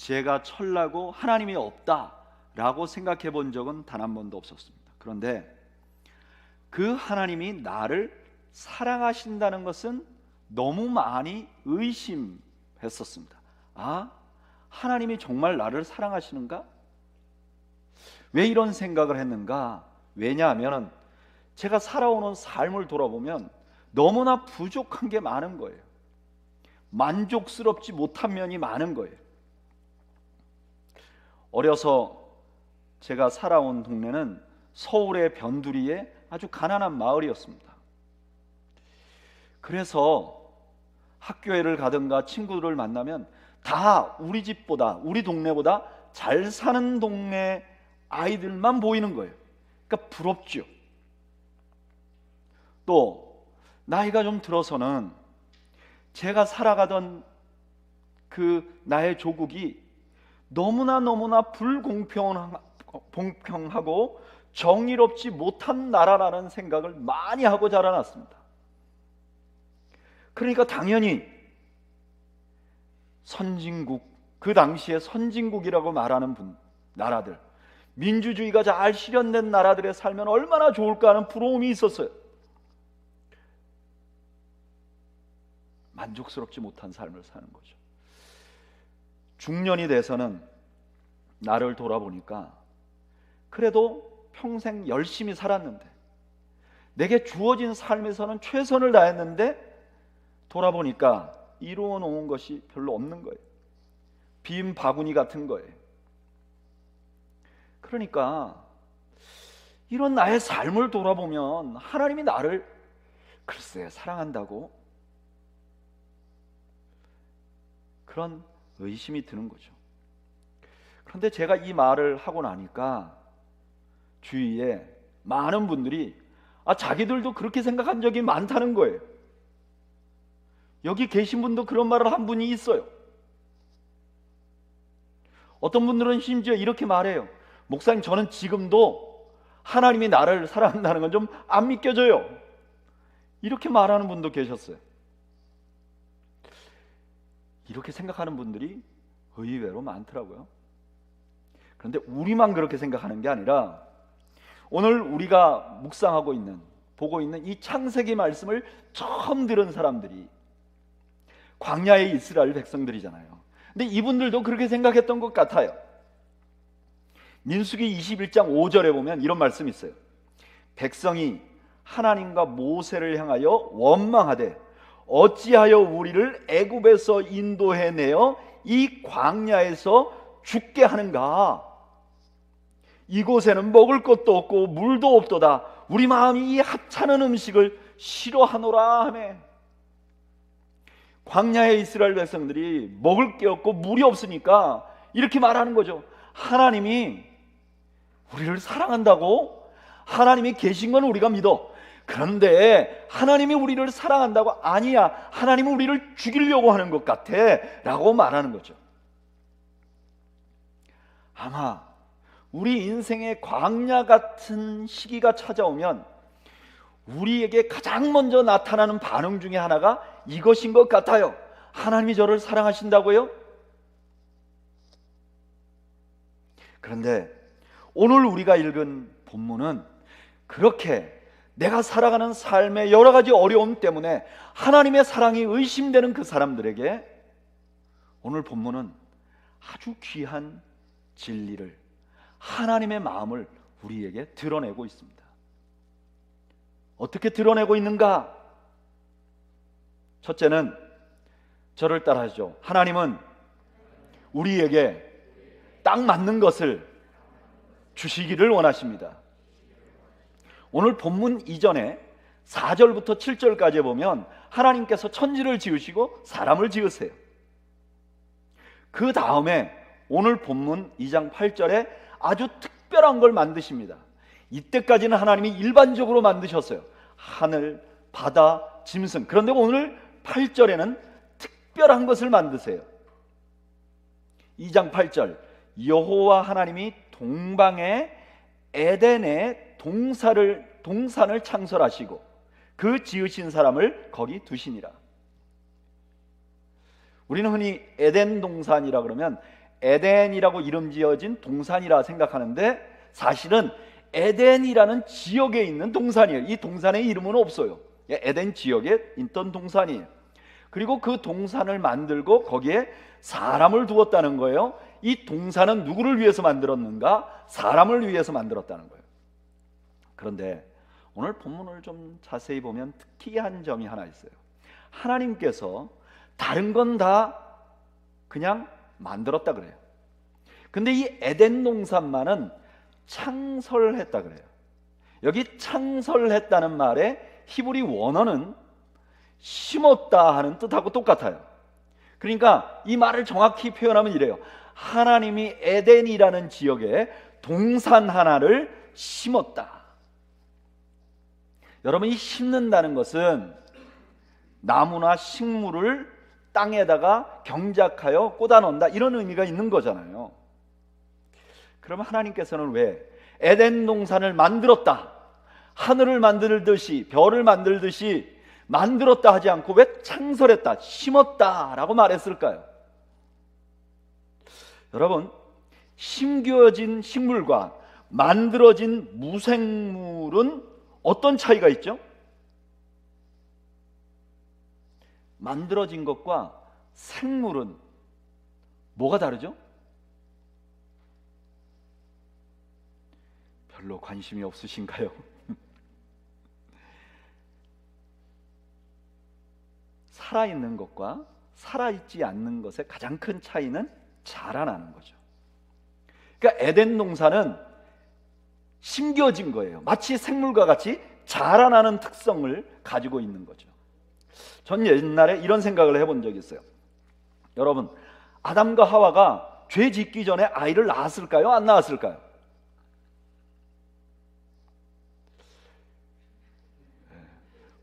제가 철나고 하나님이 없다라고 생각해 본 적은 단 한 번도 없었습니다. 그런데 그 하나님이 나를 사랑하신다는 것은 너무 많이 의심했었습니다. 아, 하나님이 정말 나를 사랑하시는가? 왜 이런 생각을 했는가? 왜냐하면 제가 살아오는 삶을 돌아보면 너무나 부족한 게 많은 거예요. 만족스럽지 못한 면이 많은 거예요. 어려서 제가 살아온 동네는 서울의 변두리에 아주 가난한 마을이었습니다. 그래서 학교에를 가든가 친구들을 만나면 다 우리 집보다, 우리 동네보다 잘 사는 동네 아이들만 보이는 거예요. 그러니까 부럽죠. 또 나이가 좀 들어서는 제가 살아가던 그 나의 조국이 너무나 불공평하고 정의롭지 못한 나라라는 생각을 많이 하고 자라났습니다. 그러니까 당연히 선진국, 그 당시에 선진국이라고 말하는 나라들, 민주주의가 잘 실현된 나라들에 살면 얼마나 좋을까 하는 부러움이 있었어요. 만족스럽지 못한 삶을 사는 거죠. 중년이 돼서는 나를 돌아보니까 그래도 평생 열심히 살았는데, 내게 주어진 삶에서는 최선을 다했는데 돌아보니까 이루어 놓은 것이 별로 없는 거예요. 빈 바구니 같은 거예요. 그러니까 이런 나의 삶을 돌아보면 하나님이 나를 글쎄 사랑한다고? 그런 의심이 드는 거죠. 그런데 제가 이 말을 하고 나니까 주위에 많은 분들이 자기들도 그렇게 생각한 적이 많다는 거예요. 여기 계신 분도 그런 말을 한 분이 있어요. 어떤 분들은 심지어 이렇게 말해요. 목사님, 저는 지금도 하나님이 나를 사랑한다는 건 좀 안 믿겨져요. 이렇게 말하는 분도 계셨어요. 이렇게 생각하는 분들이 의외로 많더라고요. 그런데 우리만 그렇게 생각하는 게 아니라 오늘 우리가 묵상하고 있는, 보고 있는 이 창세기 말씀을 처음 들은 사람들이 광야의 이스라엘 백성들이잖아요. 근데 이분들도 그렇게 생각했던 것 같아요. 민수기 21장 5절에 보면 이런 말씀이 있어요. 백성이 하나님과 모세를 향하여 원망하되 어찌하여 우리를 애굽에서 인도해내어 이 광야에서 죽게 하는가? 이곳에는 먹을 것도 없고 물도 없도다. 우리 마음이 이 하찮은 음식을 싫어하노라 하매. 광야의 이스라엘 백성들이 먹을 게 없고 물이 없으니까 이렇게 말하는 거죠. 하나님이 우리를 사랑한다고? 하나님이 계신 건 우리가 믿어. 그런데 하나님이 우리를 사랑한다고? 아니야, 하나님은 우리를 죽이려고 하는 것 같아 라고 말하는 거죠. 아마 우리 인생의 광야 같은 시기가 찾아오면 우리에게 가장 먼저 나타나는 반응 중에 하나가 이것인 것 같아요. 하나님이 저를 사랑하신다고요? 그런데 오늘 우리가 읽은 본문은 그렇게 내가 살아가는 삶의 여러 가지 어려움 때문에 하나님의 사랑이 의심되는 그 사람들에게 오늘 본문은 아주 귀한 진리를, 하나님의 마음을 우리에게 드러내고 있습니다. 어떻게 드러내고 있는가? 첫째는 저를 따라하죠. 하나님은 우리에게 딱 맞는 것을 주시기를 원하십니다. 오늘 본문 이전에 4절부터 7절까지 보면 하나님께서 천지를 지으시고 사람을 지으세요. 그 다음에 오늘 본문 2장 8절에 아주 특별한 걸 만드십니다. 이때까지는 하나님이 일반적으로 만드셨어요. 하늘, 바다, 짐승. 그런데 오늘 8절에는 특별한 것을 만드세요. 2장 8절, 여호와 하나님이 동방의 에덴에 동산을 창설하시고 그 지으신 사람을 거기 두시니라. 우리는 흔히 에덴 동산이라 그러면 에덴이라고 이름 지어진 동산이라 생각하는데 사실은 에덴이라는 지역에 있는 동산이에요. 이 동산의 이름은 없어요. 에덴 지역에 있던 동산이에요. 그리고 그 동산을 만들고 거기에 사람을 두었다는 거예요. 이 동산은 누구를 위해서 만들었는가? 사람을 위해서 만들었다는 거예요. 그런데 오늘 본문을 좀 자세히 보면 특이한 점이 하나 있어요. 하나님께서 다른 건 다 그냥 만들었다 그래요. 근데 이 에덴 동산만은 창설했다 그래요. 여기 창설했다는 말에 히브리 원어는 심었다 하는 뜻하고 똑같아요. 그러니까 이 말을 정확히 표현하면 이래요. 하나님이 에덴이라는 지역에 동산 하나를 심었다. 여러분, 이 심는다는 것은 나무나 식물을 땅에다가 경작하여 꽂아놓는다, 이런 의미가 있는 거잖아요. 그러면 하나님께서는 왜 에덴 동산을 만들었다, 하늘을 만들듯이 별을 만들듯이 만들었다 하지 않고 왜 창설했다, 심었다라고 말했을까요? 여러분, 심겨진 식물과 만들어진 무생물은 어떤 차이가 있죠? 만들어진 것과 생물은 뭐가 다르죠? 별로 관심이 없으신가요? 살아있는 것과 살아있지 않는 것의 가장 큰 차이는 자라나는 거죠. 그러니까 에덴 동산은 심겨진 거예요. 마치 생물과 같이 자라나는 특성을 가지고 있는 거죠. 전 옛날에 이런 생각을 해본 적이 있어요. 여러분, 아담과 하와가 죄 짓기 전에 아이를 낳았을까요? 안 낳았을까요?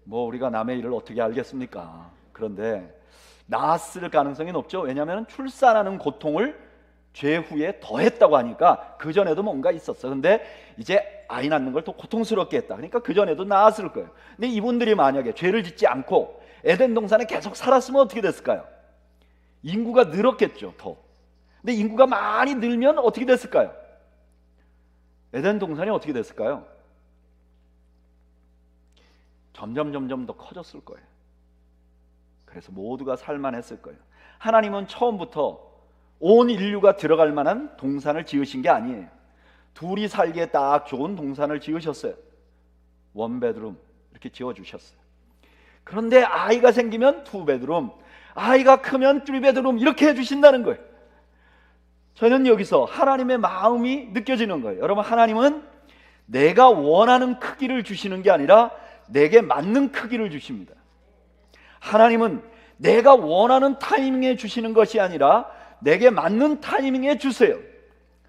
뭐 우리가 남의 일을 어떻게 알겠습니까? 그런데 낳았을 가능성이 높죠. 왜냐하면 출산하는 고통을 죄 후에 더했다고 하니까 그 전에도 뭔가 있었어. 근데 이제 아이 낳는 걸 더 고통스럽게 했다. 그러니까 그 전에도 낳았을 거예요. 근데 이분들이 만약에 죄를 짓지 않고 에덴 동산에 계속 살았으면 어떻게 됐을까요? 인구가 늘었겠죠, 더. 근데 인구가 많이 늘면 어떻게 됐을까요? 에덴 동산이 어떻게 됐을까요? 점점 더 커졌을 거예요. 그래서 모두가 살만했을 거예요. 하나님은 처음부터 온 인류가 들어갈 만한 동산을 지으신 게 아니에요. 둘이 살기에 딱 좋은 동산을 지으셨어요. 원베드룸 이렇게 지어주셨어요. 그런데 아이가 생기면 투베드룸, 아이가 크면 쓰리베드룸 이렇게 해주신다는 거예요. 저는 여기서 하나님의 마음이 느껴지는 거예요. 여러분, 하나님은 내가 원하는 크기를 주시는 게 아니라 내게 맞는 크기를 주십니다. 하나님은 내가 원하는 타이밍에 주시는 것이 아니라 내게 맞는 타이밍에 주세요.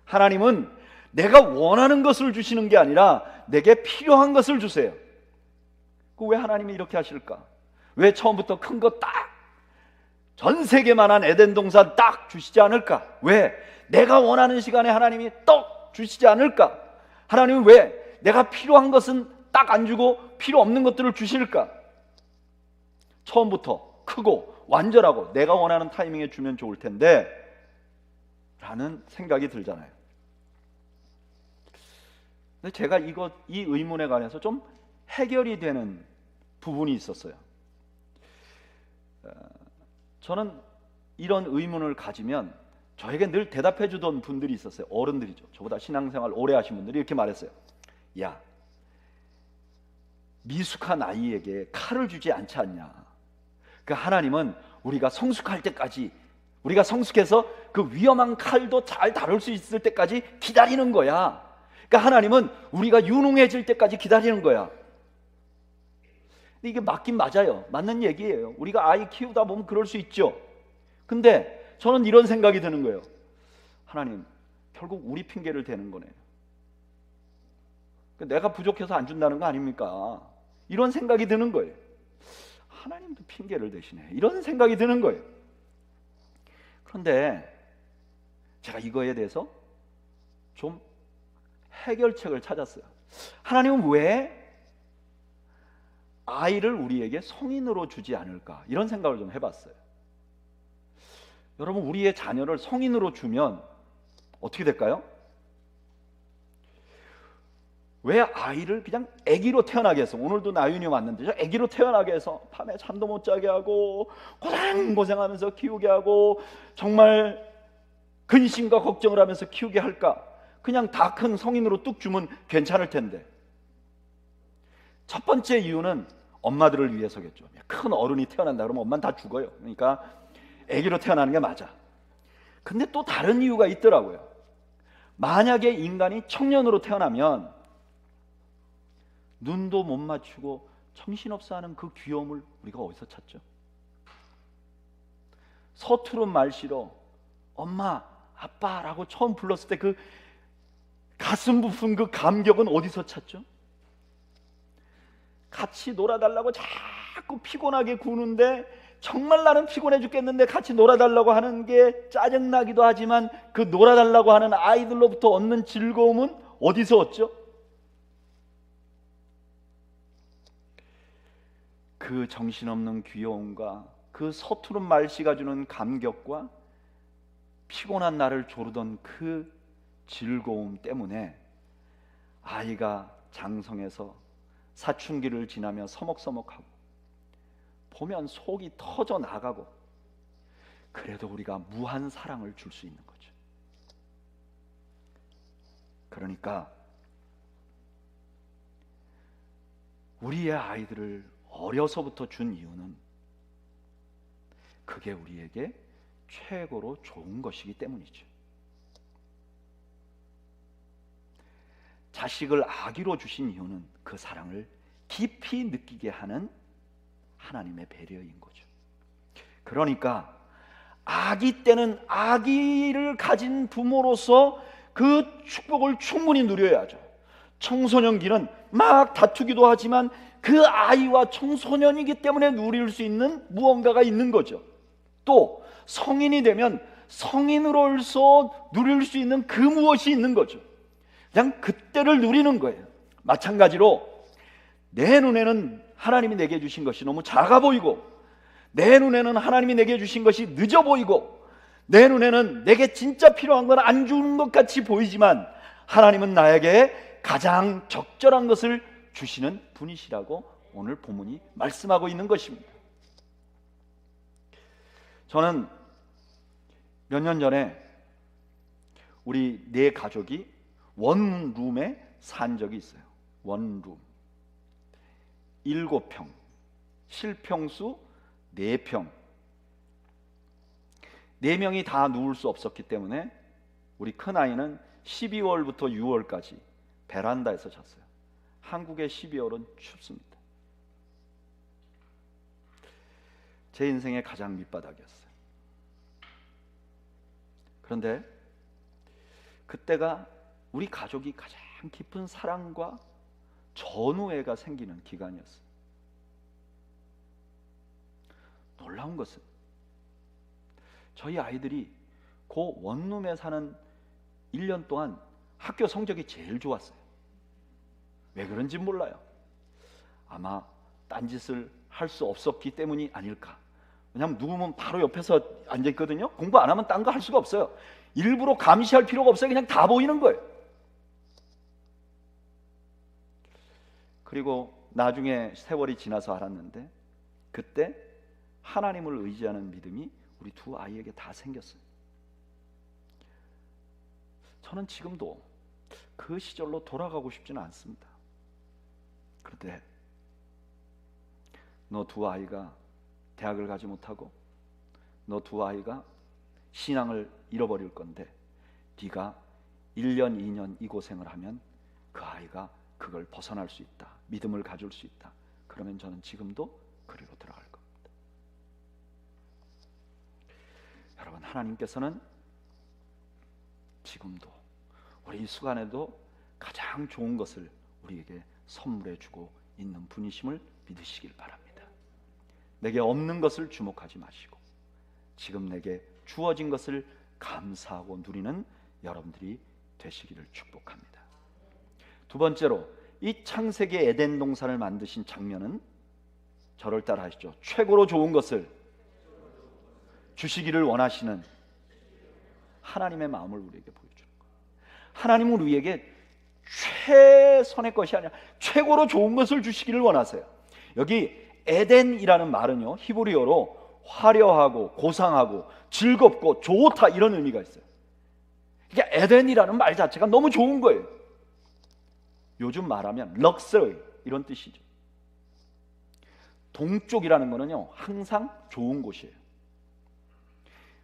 하나님은 내가 원하는 것을 주시는 게 아니라 내게 필요한 것을 주세요. 왜 하나님이 이렇게 하실까? 왜 처음부터 큰 거 딱 전 세계만한 에덴 동산 딱 주시지 않을까? 왜 내가 원하는 시간에 하나님이 떡 주시지 않을까? 하나님은 왜 내가 필요한 것은 딱 안 주고 필요 없는 것들을 주실까? 처음부터 크고 완전하고 내가 원하는 타이밍에 주면 좋을 텐데 라는 생각이 들잖아요. 근데 제가 이 의문에 관해서 좀 해결이 되는 부분이 있었어요. 저는 이런 의문을 가지면 저에게 늘 대답해 주던 분들이 있었어요. 어른들이죠. 저보다 신앙생활 오래 하신 분들이 이렇게 말했어요. 야, 미숙한 아이에게 칼을 주지 않지 않냐. 그 하나님은 우리가 성숙할 때까지, 우리가 성숙해서 그 위험한 칼도 잘 다룰 수 있을 때까지 기다리는 거야. 그러니까 하나님은 우리가 유능해질 때까지 기다리는 거야. 근데 이게 맞긴 맞아요. 맞는 얘기예요. 우리가 아이 키우다 보면 그럴 수 있죠. 근데 저는 이런 생각이 드는 거예요. 하나님, 결국 우리 핑계를 대는 거네요. 내가 부족해서 안 준다는 거 아닙니까? 이런 생각이 드는 거예요. 하나님도 핑계를 대시네, 이런 생각이 드는 거예요. 그런데 제가 이거에 대해서 좀 해결책을 찾았어요. 하나님은 왜 아이를 우리에게 성인으로 주지 않을까? 이런 생각을 좀 해봤어요. 여러분, 우리의 자녀를 성인으로 주면 어떻게 될까요? 왜 아이를 그냥 아기로 태어나게 해서, 오늘도 나윤이 왔는데 저 아기로 태어나게 해서 밤에 잠도 못 자게 하고 고생하면서 키우게 하고 정말 근심과 걱정을 하면서 키우게 할까? 그냥 다 큰 성인으로 뚝 주면 괜찮을 텐데. 첫 번째 이유는 엄마들을 위해서겠죠. 큰 어른이 태어난다 그러면 엄마는 다 죽어요. 그러니까 아기로 태어나는 게 맞아. 근데 또 다른 이유가 있더라고요. 만약에 인간이 청년으로 태어나면 눈도 못 맞추고 정신없어 하는 그 귀여움을 우리가 어디서 찾죠? 서투른 말씨로 엄마, 아빠라고 처음 불렀을 때 그 가슴 부푼 그 감격은 어디서 찾죠? 같이 놀아달라고 자꾸 피곤하게 구는데, 정말 나는 피곤해 죽겠는데 같이 놀아달라고 하는 게 짜증나기도 하지만 그 놀아달라고 하는 아이들로부터 얻는 즐거움은 어디서 얻죠? 그 정신없는 귀여움과 그 서투른 말씨가 주는 감격과 피곤한 나를 조르던 그 즐거움 때문에 아이가 장성해서 사춘기를 지나며 서먹서먹하고 보면 속이 터져 나가고, 그래도 우리가 무한 사랑을 줄 수 있는 거죠. 그러니까 우리의 아이들을 어려서부터 준 이유는 그게 우리에게 최고로 좋은 것이기 때문이죠. 자식을 아기로 주신 이유는 그 사랑을 깊이 느끼게 하는 하나님의 배려인 거죠. 그러니까 아기 때는 아기를 가진 부모로서 그 축복을 충분히 누려야죠. 청소년기는 막 다투기도 하지만 그 아이와 청소년이기 때문에 누릴 수 있는 무언가가 있는 거죠. 또 성인이 되면 성인으로서 누릴 수 있는 그 무엇이 있는 거죠. 그냥 그때를 누리는 거예요. 마찬가지로 내 눈에는 하나님이 내게 주신 것이 너무 작아 보이고, 내 눈에는 하나님이 내게 주신 것이 늦어 보이고, 내 눈에는 내게 진짜 필요한 건 안 주는 것 같이 보이지만 하나님은 나에게 가장 적절한 것을 주시는 분이시라고 오늘 본문이 말씀하고 있는 것입니다. 저는 몇 년 전에 우리 네 가족이 원룸에 산 적이 있어요. 원룸 7평, 실평수 4평, 4명이 다 누울 수 없었기 때문에 우리 큰아이는 12월부터 6월까지 베란다에서 잤어요. 한국의 12월은 춥습니다. 제 인생의 가장 밑바닥이었어요. 그런데 그때가 우리 가족이 가장 깊은 사랑과 전우애가 생기는 기간이었어요. 놀라운 것은 저희 아이들이 그 원룸에 사는 1년 동안 학교 성적이 제일 좋았어요. 왜 그런지 몰라요. 아마 딴짓을 할 수 없었기 때문이 아닐까. 왜냐하면 누우면 바로 옆에서 앉아있거든요. 공부 안 하면 딴 거 할 수가 없어요. 일부러 감시할 필요가 없어요. 그냥 다 보이는 거예요. 그리고 나중에 세월이 지나서 알았는데, 그때 하나님을 의지하는 믿음이 우리 두 아이에게 다 생겼어요. 저는 지금도 그 시절로 돌아가고 싶지는 않습니다. 그런데 너 두 아이가 대학을 가지 못하고 너 두 아이가 신앙을 잃어버릴 건데, 네가 1년 2년 이 고생을 하면 그 아이가 그걸 벗어날 수 있다, 믿음을 가질 수 있다. 그러면 저는 지금도 그리로 들어갈 겁니다. 여러분, 하나님께서는 지금도 우리 이 시간에도 가장 좋은 것을 우리에게 선물해 주고 있는 분이심을 믿으시길 바랍니다. 내게 없는 것을 주목하지 마시고 지금 내게 주어진 것을 감사하고 누리는 여러분들이 되시기를 축복합니다. 두 번째로, 이 창세기 에덴 동산을 만드신 장면은 저를 따라 하시죠. 최고로 좋은 것을 주시기를 원하시는 하나님의 마음을 우리에게 보여주는 거예요. 하나님은 우리에게 최선의 것이 아니라 최고로 좋은 것을 주시기를 원하세요. 여기 에덴이라는 말은요, 히브리어로 화려하고 고상하고 즐겁고 좋다 이런 의미가 있어요. 그러니까 에덴이라는 말 자체가 너무 좋은 거예요. 요즘 말하면 럭셔리 이런 뜻이죠. 동쪽이라는 거는요, 항상 좋은 곳이에요.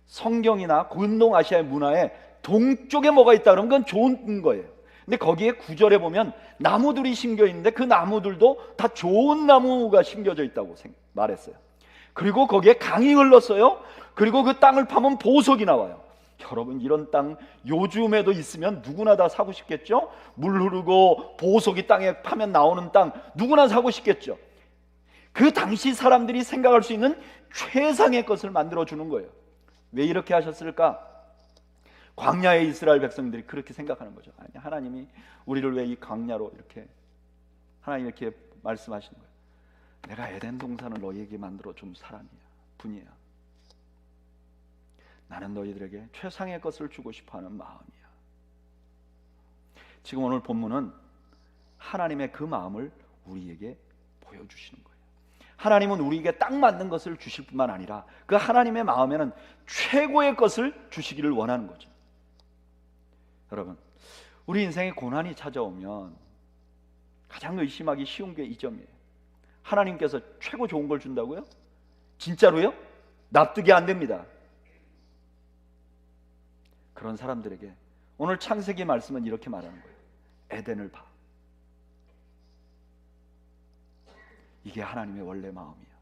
성경이나 근동아시아의 문화에 동쪽에 뭐가 있다 그러면 그건 좋은 거예요. 근데 거기에 구절에 보면 나무들이 심겨 있는데 그 나무들도 다 좋은 나무가 심겨져 있다고 말했어요. 그리고 거기에 강이 흘렀어요. 그리고 그 땅을 파면 보석이 나와요. 여러분, 이런 땅 요즘에도 있으면 누구나 다 사고 싶겠죠? 물 흐르고 보석이 땅에 파면 나오는 땅 누구나 사고 싶겠죠? 그 당시 사람들이 생각할 수 있는 최상의 것을 만들어주는 거예요. 왜 이렇게 하셨을까? 광야의 이스라엘 백성들이 그렇게 생각하는 거죠. 아니, 하나님이 우리를 왜 이 광야로 이렇게 하나님 이렇게 말씀하시는 거예요. 내가 에덴 동산을 너희에게 만들어 준 사람이야, 분이야. 나는 너희들에게 최상의 것을 주고 싶어하는 마음이야. 지금 오늘 본문은 하나님의 그 마음을 우리에게 보여주시는 거예요. 하나님은 우리에게 딱 맞는 것을 주실 뿐만 아니라 그 하나님의 마음에는 최고의 것을 주시기를 원하는 거죠. 여러분, 우리 인생에 고난이 찾아오면 가장 의심하기 쉬운 게 이 점이에요. 하나님께서 최고 좋은 걸 준다고요? 진짜로요? 납득이 안 됩니다. 그런 사람들에게 오늘 창세기 말씀은 이렇게 말하는 거예요. 에덴을 봐. 이게 하나님의 원래 마음이야.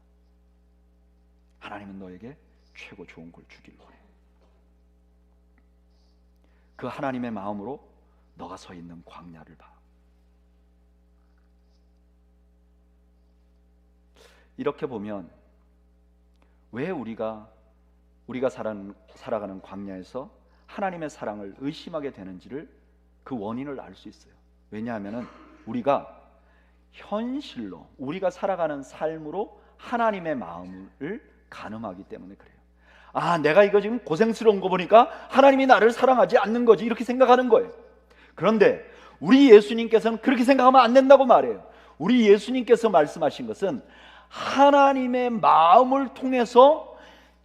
하나님은 너에게 최고 좋은 걸 주기를 원해. 그 하나님의 마음으로 너가 서 있는 광야를 봐. 이렇게 보면 왜 우리가 살아가는 광야에서 하나님의 사랑을 의심하게 되는지를 그 원인을 알 수 있어요. 왜냐하면 우리가 현실로 우리가 살아가는 삶으로 하나님의 마음을 가늠하기 때문에 그래요. 아, 내가 이거 지금 고생스러운 거 보니까 하나님이 나를 사랑하지 않는 거지, 이렇게 생각하는 거예요. 그런데 우리 예수님께서는 그렇게 생각하면 안 된다고 말해요. 우리 예수님께서 말씀하신 것은 하나님의 마음을 통해서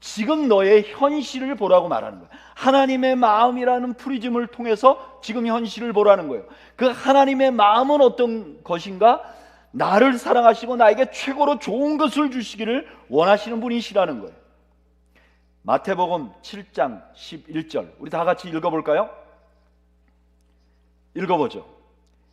지금 너의 현실을 보라고 말하는 거예요. 하나님의 마음이라는 프리즘을 통해서 지금 현실을 보라는 거예요. 그 하나님의 마음은 어떤 것인가? 나를 사랑하시고 나에게 최고로 좋은 것을 주시기를 원하시는 분이시라는 거예요. 마태복음 7장 11절 우리 다 같이 읽어볼까요? 읽어보죠.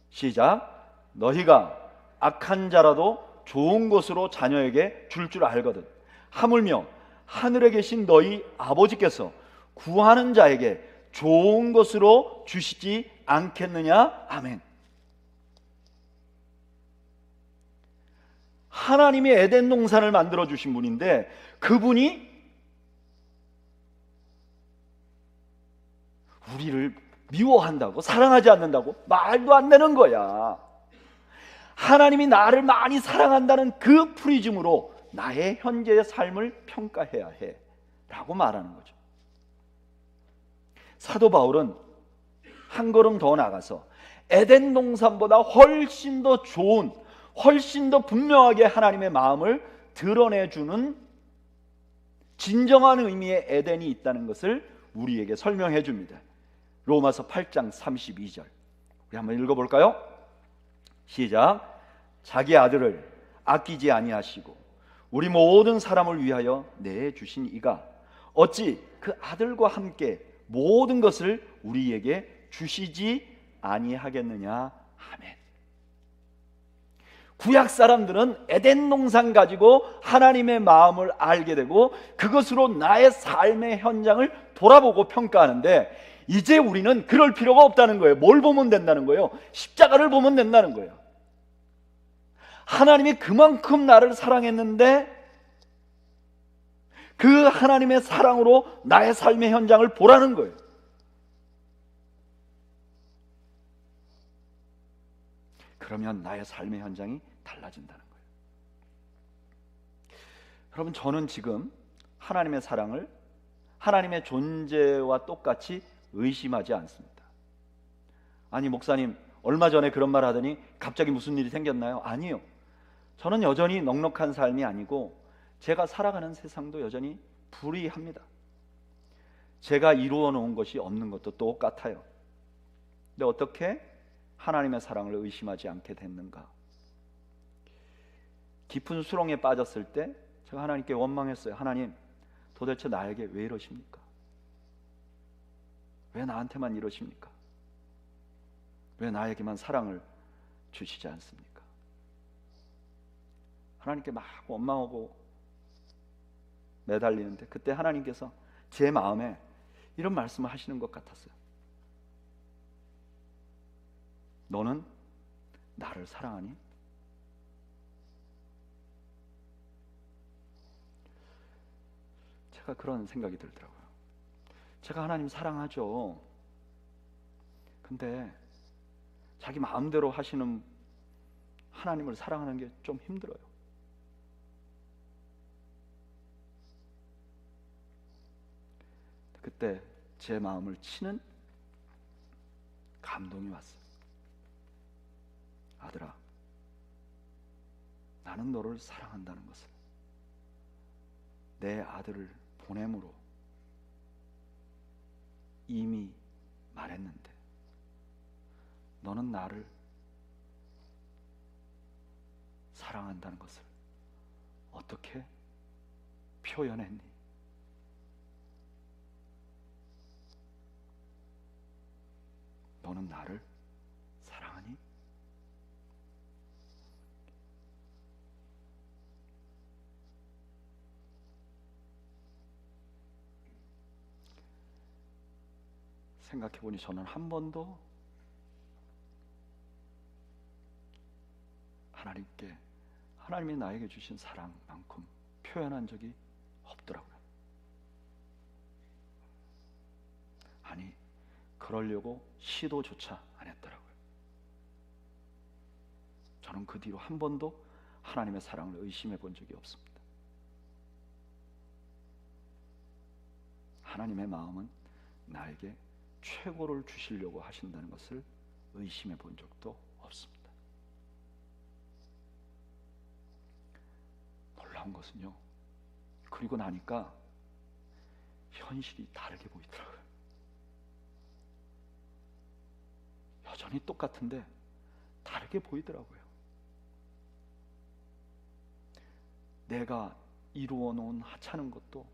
시작. 너희가 악한 자라도 좋은 것으로 자녀에게 줄 알거든 하물며 하늘에 계신 너희 아버지께서 구하는 자에게 좋은 것으로 주시지 않겠느냐? 아멘. 하나님이 에덴 동산을 만들어 주신 분인데 그분이 우리를 미워한다고, 사랑하지 않는다고? 말도 안 되는 거야. 하나님이 나를 많이 사랑한다는 그 프리즘으로 나의 현재의 삶을 평가해야 해 라고 말하는 거죠. 사도 바울은 한 걸음 더 나가서 에덴 동산보다 훨씬 더 좋은, 훨씬 더 분명하게 하나님의 마음을 드러내주는 진정한 의미의 에덴이 있다는 것을 우리에게 설명해 줍니다. 로마서 8장 32절 우리 한번 읽어볼까요? 시작. 자기 아들을 아끼지 아니하시고 우리 모든 사람을 위하여 내주신 이가 어찌 그 아들과 함께 모든 것을 우리에게 주시지 아니하겠느냐? 아멘. 구약 사람들은 에덴 동산 가지고 하나님의 마음을 알게 되고 그것으로 나의 삶의 현장을 돌아보고 평가하는데 이제 우리는 그럴 필요가 없다는 거예요. 뭘 보면 된다는 거예요? 십자가를 보면 된다는 거예요. 하나님이 그만큼 나를 사랑했는데 그 하나님의 사랑으로 나의 삶의 현장을 보라는 거예요. 그러면 나의 삶의 현장이 달라진다는 거예요. 여러분, 저는 지금 하나님의 사랑을 하나님의 존재와 똑같이 의심하지 않습니다. 아니 목사님 얼마 전에 그런 말 하더니 갑자기 무슨 일이 생겼나요? 아니요. 저는 여전히 넉넉한 삶이 아니고 제가 살아가는 세상도 여전히 불의합니다. 제가 이루어 놓은 것이 없는 것도 똑같아요. 근데 어떻게 하나님의 사랑을 의심하지 않게 됐는가? 깊은 수렁에 빠졌을 때 제가 하나님께 원망했어요. 하나님, 도대체 나에게 왜 이러십니까? 왜 나한테만 이러십니까? 왜 나에게만 사랑을 주시지 않습니까? 하나님께 막 원망하고 매달리는데 그때 하나님께서 제 마음에 이런 말씀을 하시는 것 같았어요. 너는 나를 사랑하니? 제가 그런 생각이 들더라고요. 제가 하나님 사랑하죠. 근데 자기 마음대로 하시는 하나님을 사랑하는 게 좀 힘들어요. 그때 제 마음을 치는 감동이 왔어요. 아들아, 나는 너를 사랑한다는 것을 내 아들을 보냄으로 이미 말했는데 너는 나를 사랑한다는 것을 어떻게 표현했니? 너는 나를 사랑하니? 생각해보니 저는 한 번도 하나님께 하나님이 나에게 주신 사랑만큼 표현한 적이 없더라고요. 아니, 그러려고 시도조차 안 했더라고요. 저는 그 뒤로 한 번도 하나님의 사랑을 의심해 본 적이 없습니다. 하나님의 마음은 나에게 최고를 주시려고 하신다는 것을 의심해 본 적도 없습니다. 놀라운 것은요, 그리고 나니까 현실이 다르게 보이더라고요. 여전히 똑같은데 다르게 보이더라고요. 내가 이루어 놓은 하찮은 것도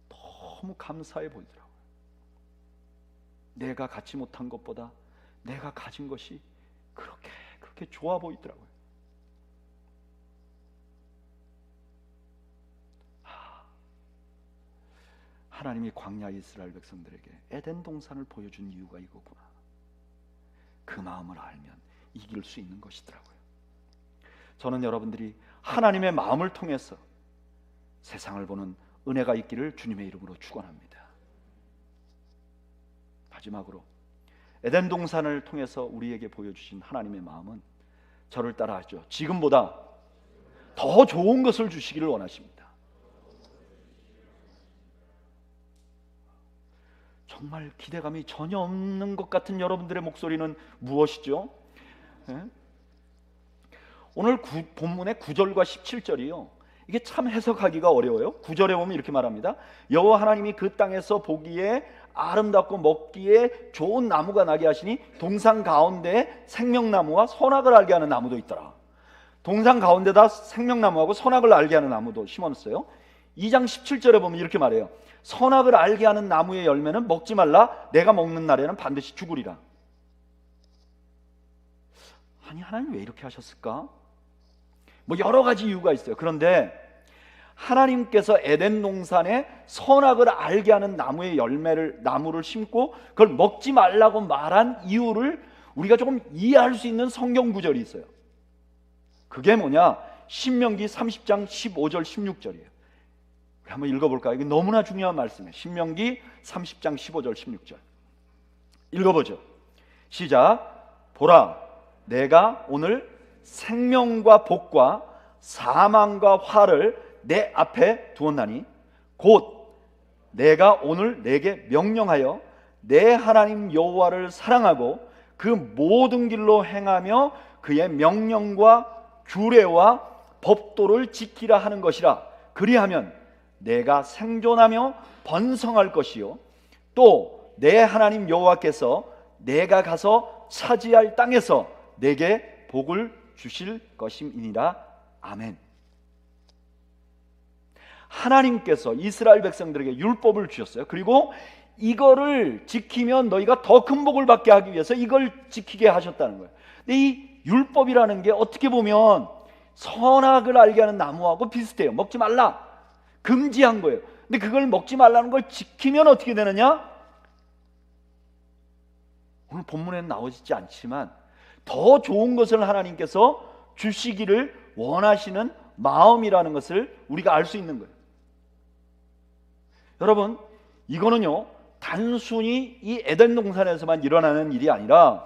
너무 감사해 보이더라고요. 내가 갖지 못한 것보다 내가 가진 것이 그렇게 좋아 보이더라고요. 하나님이 광야 이스라엘 백성들에게 에덴 동산을 보여준 이유가 이거구나. 그 마음을 알면 이길 수 있는 것이더라고요. 저는 여러분들이 하나님의 마음을 통해서 세상을 보는 은혜가 있기를 주님의 이름으로 축원합니다. 마지막으로 에덴 동산을 통해서 우리에게 보여주신 하나님의 마음은 저를 따라하죠. 지금보다 더 좋은 것을 주시기를 원하십니다. 정말 기대감이 전혀 없는 것 같은 여러분들의 목소리는 무엇이죠? 오늘 본문의 9절과 17절이요, 이게 참 해석하기가 어려워요. 9절에 보면 이렇게 말합니다. 여호와 하나님이 그 땅에서 보기에 아름답고 먹기에 좋은 나무가 나게 하시니 동산 가운데에 생명나무와 선악을 알게 하는 나무도 있더라. 동산 가운데다 생명나무하고 선악을 알게 하는 나무도 심었어요. 2장 17절에 보면 이렇게 말해요. 선악을 알게 하는 나무의 열매는 먹지 말라. 내가 먹는 날에는 반드시 죽으리라. 아니, 하나님 왜 이렇게 하셨을까? 뭐 여러 가지 이유가 있어요. 그런데 하나님께서 에덴 동산에 선악을 알게 하는 나무를 심고 그걸 먹지 말라고 말한 이유를 우리가 조금 이해할 수 있는 성경 구절이 있어요. 그게 뭐냐? 신명기 30장 15절 16절이에요. 우리 한번 읽어볼까요? 이게 너무나 중요한 말씀이에요. 신명기 30장 15절 16절 읽어보죠. 시작. 보라, 내가 오늘 생명과 복과 사망과 화를 내 앞에 두었나니 곧 내가 오늘 내게 명령하여 내 하나님 여호와를 사랑하고 그 모든 길로 행하며 그의 명령과 규례와 법도를 지키라 하는 것이라. 그리하면 내가 생존하며 번성할 것이요 또 내 하나님 여호와께서 내가 가서 차지할 땅에서 내게 복을 주실 것임이니라. 아멘. 하나님께서 이스라엘 백성들에게 율법을 주셨어요. 그리고 이거를 지키면 너희가 더 큰 복을 받게 하기 위해서 이걸 지키게 하셨다는 거예요. 근데 이 율법이라는 게 어떻게 보면 선악을 알게 하는 나무하고 비슷해요. 먹지 말라, 금지한 거예요. 근데 그걸 먹지 말라는 걸 지키면 어떻게 되느냐? 오늘 본문에는 나오지 않지만 더 좋은 것을 하나님께서 주시기를 원하시는 마음이라는 것을 우리가 알 수 있는 거예요. 여러분, 이거는요 단순히 이 에덴 동산에서만 일어나는 일이 아니라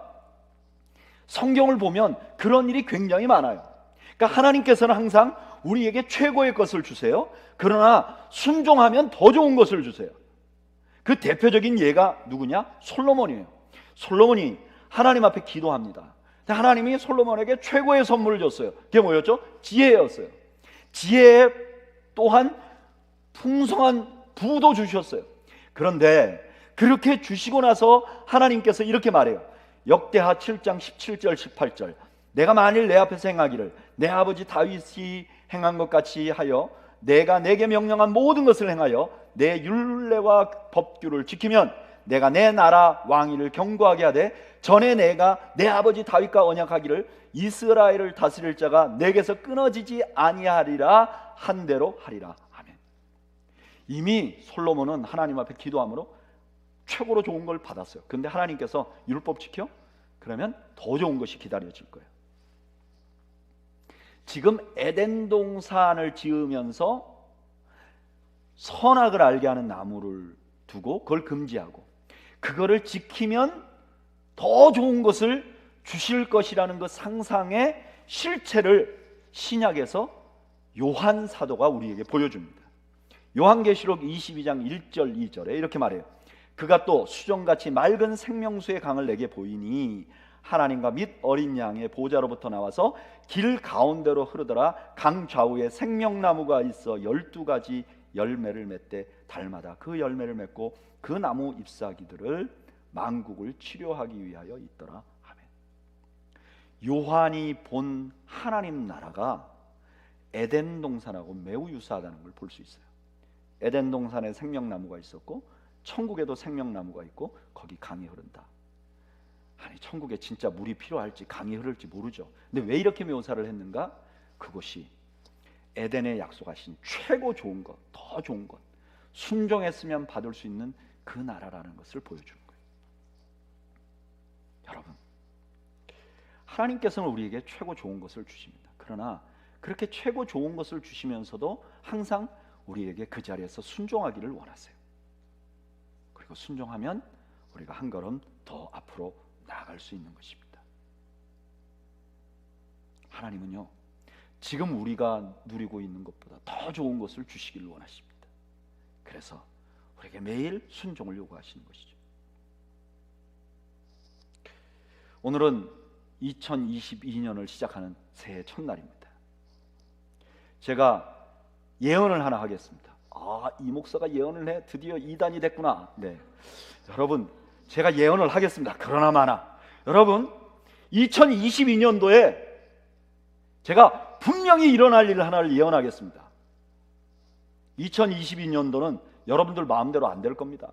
성경을 보면 그런 일이 굉장히 많아요. 그러니까 하나님께서는 항상 우리에게 최고의 것을 주세요. 그러나 순종하면 더 좋은 것을 주세요. 그 대표적인 예가 누구냐? 솔로몬이에요. 솔로몬이 하나님 앞에 기도합니다. 하나님이 솔로몬에게 최고의 선물을 줬어요. 그게 뭐였죠? 지혜였어요. 지혜 또한 풍성한 부도 주셨어요. 그런데 그렇게 주시고 나서 하나님께서 이렇게 말해요. 역대하 7장 17절 18절 내가 만일 내 앞에서 행하기를 내 아버지 다윗이 행한 것 같이 하여 내가 내게 명령한 모든 것을 행하여 내 율례와 법규를 지키면 내가 내 나라 왕위를 견고하게 하되 전에 내가 내 아버지 다윗과 언약하기를 이스라엘을 다스릴 자가 내게서 끊어지지 아니하리라 한 대로 하리라. 아멘. 이미 솔로몬은 하나님 앞에 기도함으로 최고로 좋은 걸 받았어요. 그런데 하나님께서 율법 지켜? 그러면 더 좋은 것이 기다려질 거예요. 지금 에덴 동산을 지으면서 선악을 알게 하는 나무를 두고 그걸 금지하고 그거를 지키면 더 좋은 것을 주실 것이라는 그 상상의 실체를 신약에서 요한 사도가 우리에게 보여줍니다. 요한계시록 22장 1절 2절에 이렇게 말해요. 그가 또 수정같이 맑은 생명수의 강을 내게 보이니 하나님과 및 어린 양의 보좌로부터 나와서 길 가운데로 흐르더라. 강 좌우에 생명나무가 있어 12가지 열매를 맺되 달마다 그 열매를 맺고 그 나무 잎사귀들을 만국을 치료하기 위하여 있더라. 아멘. 요한이 본 하나님 나라가 에덴 동산하고 매우 유사하다는 걸 볼 수 있어요. 에덴 동산에 생명나무가 있었고 천국에도 생명나무가 있고 거기 강이 흐른다. 아니 천국에 진짜 물이 필요할지 강이 흐를지 모르죠. 근데 왜 이렇게 묘사를 했는가? 그것이 에덴에 약속하신 최고 좋은 것, 더 좋은 것, 순종했으면 받을 수 있는 그 나라라는 것을 보여주는 거예요. 여러분, 하나님께서는 우리에게 최고 좋은 것을 주십니다. 그러나 그렇게 최고 좋은 것을 주시면서도 항상 우리에게 그 자리에서 순종하기를 원하세요. 그리고 순종하면 우리가 한 걸음 더 앞으로 나아갈 수 있는 것입니다. 하나님은요 지금 우리가 누리고 있는 것보다 더 좋은 것을 주시기를 원하십니다. 그래서 우리에게 매일 순종을 요구하시는 것이죠. 오늘은 2022년을 시작하는 새해 첫날입니다. 제가 예언을 하나 하겠습니다. 이 목사가 예언을 해 드디어 2단이 됐구나. 네, 여러분 제가 예언을 하겠습니다. 그러나 마나 여러분 2022년도에 제가 분명히 일어날 일 하나를 예언하겠습니다. 2022년도는 여러분들 마음대로 안 될 겁니다.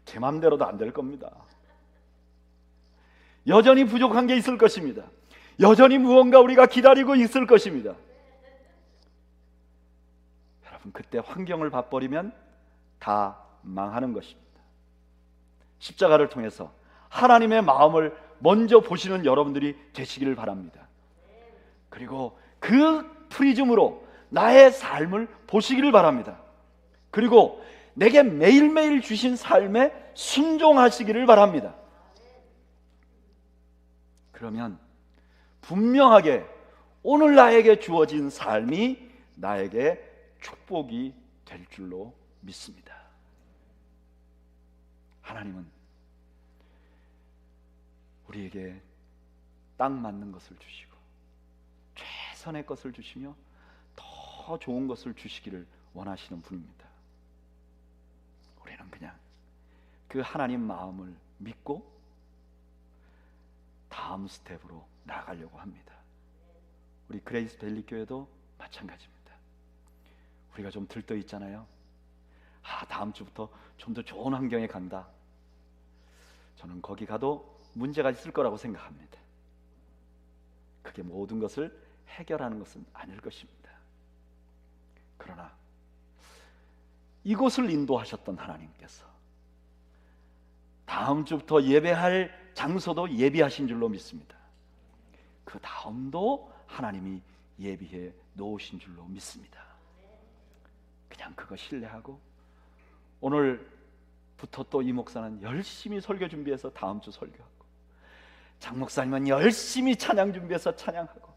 제 마음대로도 안 될 겁니다. 여전히 부족한 게 있을 것입니다. 여전히 무언가 우리가 기다리고 있을 것입니다. 여러분 그때 환경을 봐버리면 다 망하는 것입니다. 십자가를 통해서 하나님의 마음을 먼저 보시는 여러분들이 되시기를 바랍니다. 그리고 그 프리즘으로 나의 삶을 보시기를 바랍니다. 그리고 내게 매일매일 주신 삶에 순종하시기를 바랍니다. 그러면 분명하게 오늘 나에게 주어진 삶이 나에게 축복이 될 줄로 믿습니다. 하나님은 우리에게 딱 맞는 것을 주시고 최선의 것을 주시며 더 좋은 것을 주시기를 원하시는 분입니다. 우리는 그냥 그 하나님 마음을 믿고 다음 스텝으로 나아가려고 합니다. 우리 그레이스 밸리 교회도 마찬가지입니다. 우리가 좀 들떠 있잖아요. 다음 주부터 좀 더 좋은 환경에 간다. 저는 거기 가도 문제가 있을 거라고 생각합니다. 그게 모든 것을 해결하는 것은 아닐 것입니다. 그러나 이곳을 인도하셨던 하나님께서 다음 주부터 예배할 장소도 예비하신 줄로 믿습니다. 그 다음도 하나님이 예비해 놓으신 줄로 믿습니다. 그냥 그거 신뢰하고 오늘부터 또 이 목사는 열심히 설교 준비해서 다음 주 설교하고, 장 목사님은 열심히 찬양 준비해서 찬양하고,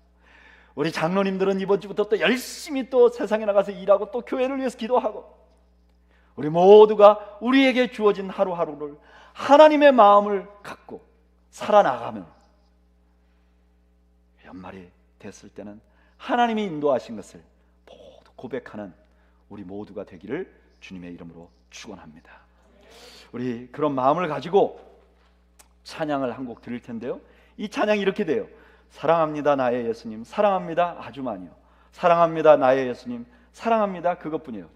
우리 장로님들은 이번 주부터 또 열심히 또 세상에 나가서 일하고 또 교회를 위해서 기도하고, 우리 모두가 우리에게 주어진 하루하루를 하나님의 마음을 갖고 살아나가면 연말이 됐을 때는 하나님이 인도하신 것을 모두 고백하는 우리 모두가 되기를 주님의 이름으로 축원합니다. 우리 그런 마음을 가지고 찬양을 한 곡 드릴 텐데요, 이 찬양이 이렇게 돼요. 사랑합니다 나의 예수님, 사랑합니다 아주 많이요, 사랑합니다 나의 예수님, 사랑합니다 그것뿐이에요.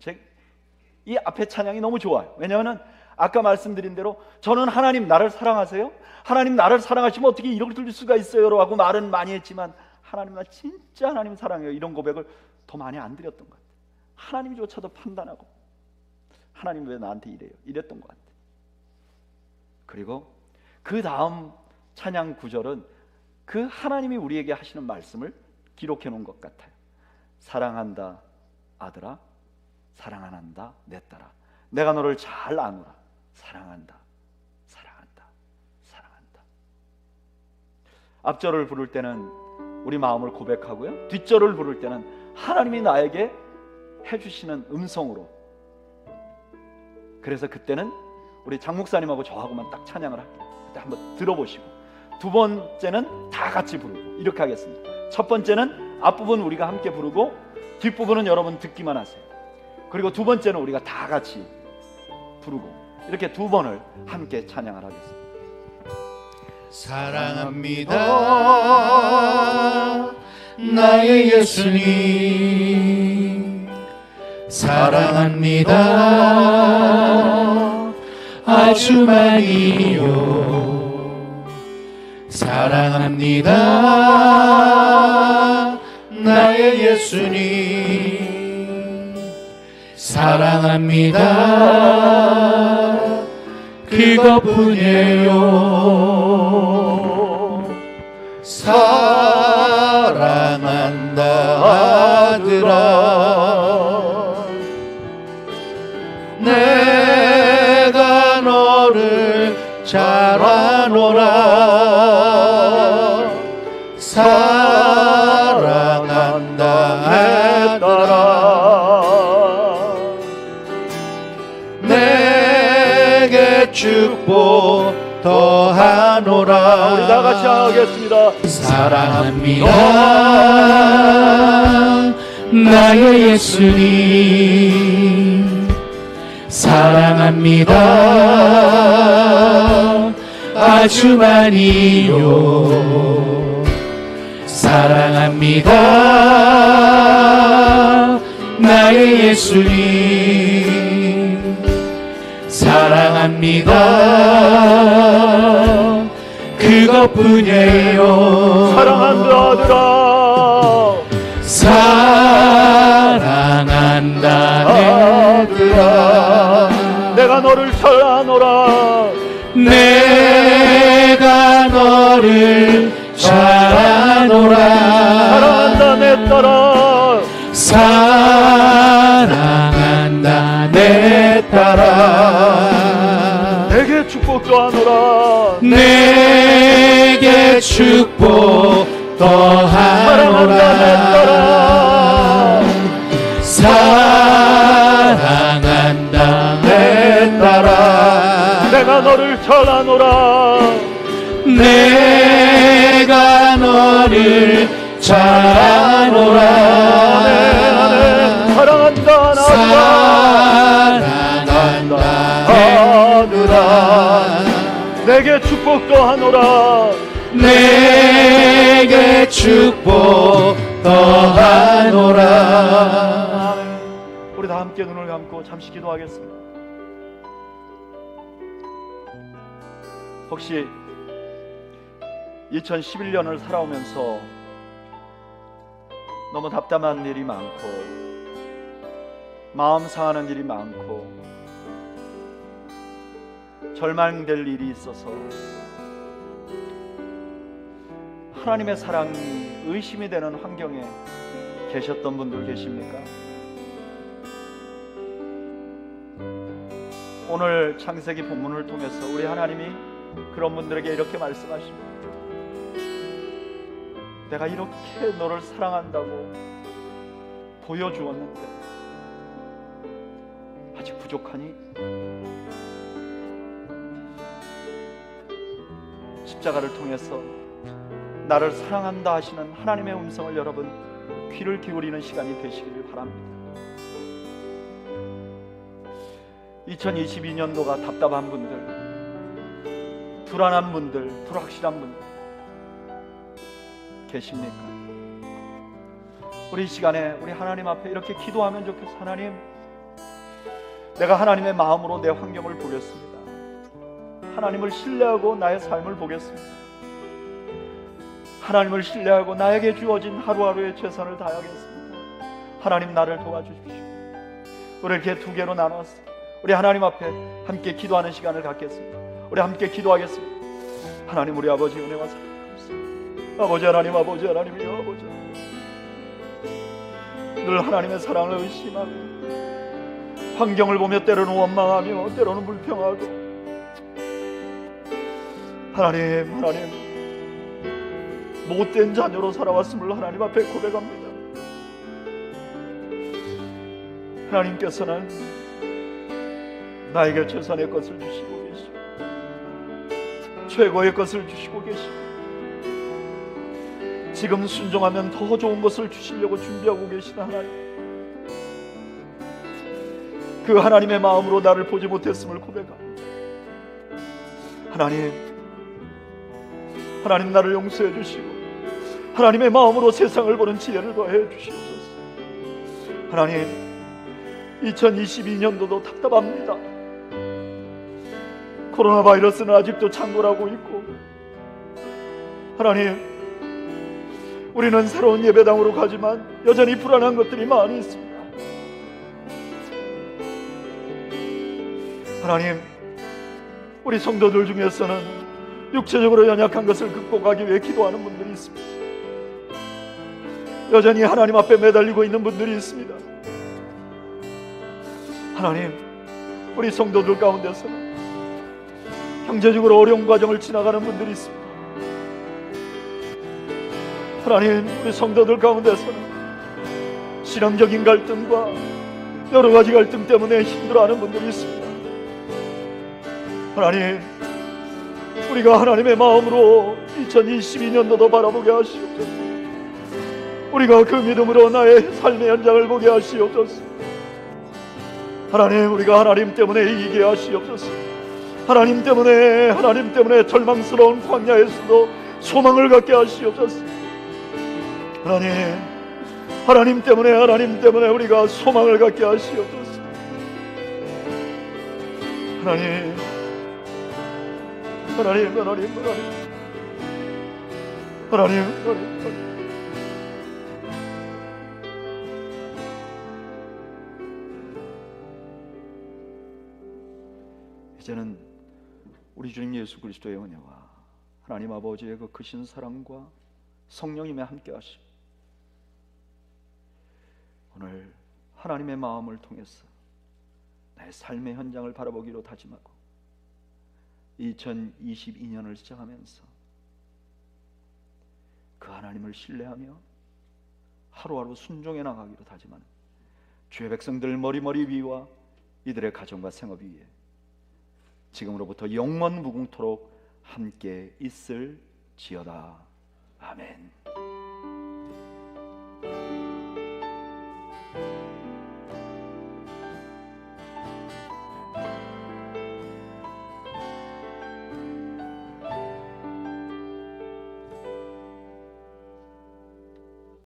이 앞에 찬양이 너무 좋아요. 왜냐하면 아까 말씀드린 대로 저는 하나님 나를 사랑하세요? 하나님 나를 사랑하시면 어떻게 이렇게 들릴 수가 있어요? 라고 말은 많이 했지만 하나님 나 진짜 하나님 사랑해요, 이런 고백을 더 많이 안 드렸던 것 같아요. 하나님조차도 판단하고 하나님 왜 나한테 이래요? 이랬던 것 같아요. 그리고 그 다음 찬양 구절은 그 하나님이 우리에게 하시는 말씀을 기록해 놓은 것 같아요. 사랑한다 아들아, 사랑한다 내 딸아, 내가 너를 잘 아노라. 사랑한다, 사랑한다, 사랑한다. 앞절을 부를 때는 우리 마음을 고백하고요, 뒷절을 부를 때는 하나님이 나에게 해주시는 음성으로. 그래서 그때는 우리 장 목사님하고 저하고만 딱 찬양을 할게요. 그때 한번 들어보시고, 두 번째는 다 같이 부르고 이렇게 하겠습니다. 첫 번째는 앞부분 우리가 함께 부르고 뒷부분은 여러분 듣기만 하세요. 그리고 두 번째는 우리가 다 같이 부르고 이렇게 두 번을 함께 찬양을 하겠습니다. 사랑합니다 나의 예수님, 사랑합니다 아주 많이요, 사랑합니다 나의 예수님, 사랑합니다 그것뿐이에요. 사랑한다 아들아, 내가 너를 잘 아노라. 사랑한다 내 딸아, 내게 축복 더하노라. 우리 다 같이 하겠습니다. 사랑합니다 나의 예수님, 사랑합니다 아주 많이요, 사랑합니다 나의 예수님, 사랑합니다 그것뿐이에요. 사랑한다 아들아, 사랑한다 내 아들아, 내가 너를 잘 아노라. 내가 너를 잘 아노라. 사랑한다 내 딸아, 사랑한다 내 딸아, 내게 축복도 하노라. 내게 축복 더하노라. 사랑한다 내 딸아, 내가 너를 잘 아노라. 내가 너를 잘 아노라. 나는 사랑한다. 하느라. 내게 축복도 하노라. 내게 축복 더하노라. 우리 다 함께 눈을 감고 잠시 기도하겠습니다. 혹시 2011년을 살아오면서 너무 답답한 일이 많고 마음 상하는 일이 많고 절망될 일이 있어서 하나님의 사랑이 의심이 되는 환경에 계셨던 분들 계십니까? 오늘 창세기 본문을 통해서 우리 하나님이 그런 분들에게 이렇게 말씀하십니다. 내가 이렇게 너를 사랑한다고 보여주었는데 아직 부족하니? 십자가를 통해서 나를 사랑한다 하시는 하나님의 음성을 여러분 귀를 기울이는 시간이 되시기를 바랍니다. 2022년도가 답답한 분들, 불안한 분들, 불확실한 분들 계십니까? 우리 이 시간에 우리 하나님 앞에 이렇게 기도하면 좋겠어. 하나님, 내가 하나님의 마음으로 내 환경을 보겠습니다. 하나님을 신뢰하고 나의 삶을 보겠습니다. 하나님을 신뢰하고 나에게 주어진 하루하루의 최선을 다하겠습니다. 하나님, 나를 도와주십시오. 우리 이렇게 두 개로 나눠서 우리 하나님 앞에 함께 기도하는 시간을 갖겠습니다. 우리 함께 기도하겠습니다. 하나님, 우리 아버지 은혜와 사랑 감사합니다. 아버지 하나님, 아버지 하나님이여, 아버지 늘 하나님의 사랑을 의심하며 환경을 보며 때로는 원망하며 때로는 불평하고 하나님 못된 자녀로 살아왔음을 하나님 앞에 고백합니다. 하나님께서는 나에게 최선의 것을 주시고 계시고 최고의 것을 주시고 계시고 지금 순종하면 더 좋은 것을 주시려고 준비하고 계시는 하나님, 그 하나님의 마음으로 나를 보지 못했음을 고백합니다. 하나님 나를 용서해 주시고 하나님의 마음으로 세상을 보는 지혜를 더해 주시옵소서. 하나님, 2022년도도 답답합니다. 코로나 바이러스는 아직도 창궐하고 있고 하나님, 우리는 새로운 예배당으로 가지만 여전히 불안한 것들이 많이 있습니다. 하나님, 우리 성도들 중에서는 육체적으로 연약한 것을 극복하기 위해 기도하는 분들이 있습니다. 여전히 하나님 앞에 매달리고 있는 분들이 있습니다. 하나님, 우리 성도들 가운데서는 경제적으로 어려운 과정을 지나가는 분들이 있습니다. 하나님, 우리 성도들 가운데서는 신앙적인 갈등과 여러 가지 갈등 때문에 힘들어하는 분들이 있습니다. 하나님, 우리가 하나님의 마음으로 2022년도도 바라보게 하시옵소서. 우리가 그 믿음으로 나의 삶의 현장을 보게 하시옵소서. 하나님, 우리가 하나님 때문에 이기게 하시옵소서. 하나님 때문에 절망스러운 광야에서도 소망을 갖게 하시옵소서. 하나님 때문에 우리가 소망을 갖게 하시옵소서. 하나님. 이제는 우리 주님 예수 그리스도의 은혜와 하나님 아버지의 그 크신 사랑과 성령님의 함께 하심, 오늘 하나님의 마음을 통해서 나의 삶의 현장을 바라보기로 다짐하고 2022년을 시작하면서 그 하나님을 신뢰하며 하루하루 순종해 나가기로 다짐하는 주의 백성들 머리머리 위와 이들의 가정과 생업 위에 지금으로부터 영원 무궁토록 함께 있을지어다. 아멘.